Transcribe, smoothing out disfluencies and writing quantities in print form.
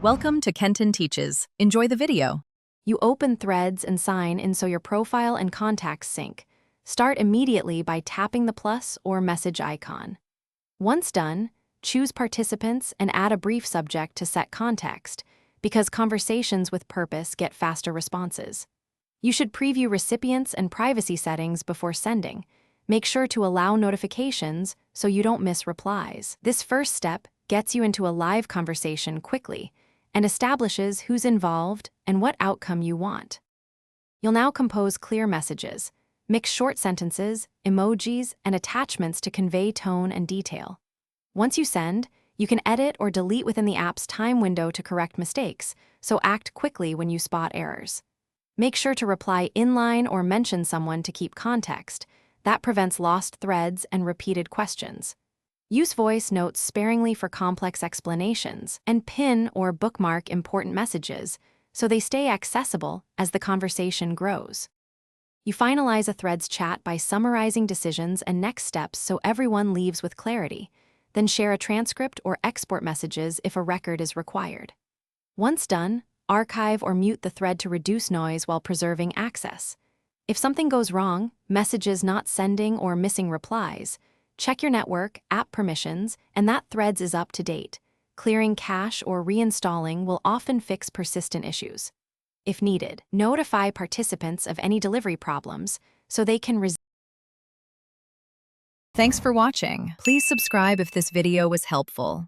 Welcome to Kenton Teaches. Enjoy the video. You open Threads and sign in so your profile and contacts sync. Start immediately by tapping the plus or message icon. Once done, choose Participants and add a brief subject to set context, because conversations with purpose get faster responses. You should preview recipients and privacy settings before sending. Make sure to allow notifications so you don't miss replies. This first step gets you into a live conversation quickly and establishes who's involved and what outcome you want. You'll now compose clear messages. Mix short sentences, emojis, and attachments to convey tone and detail. Once you send, you can edit or delete within the app's time window to correct mistakes, so act quickly when you spot errors. Make sure to reply inline or mention someone to keep context. That prevents lost threads and repeated questions. Use voice notes sparingly for complex explanations, and pin or bookmark important messages so they stay accessible as the conversation grows. You finalize a thread's chat by summarizing decisions and next steps so everyone leaves with clarity. Then share a transcript or export messages if a record is required. Once done, archive or mute the thread to reduce noise while preserving access. If something goes wrong, messages not sending or missing replies, check your network, app permissions, and that threads is up to date. Clearing cache or reinstalling will often fix persistent issues. If needed, notify participants of any delivery problems so they can Thanks for watching. Please subscribe if this video was helpful.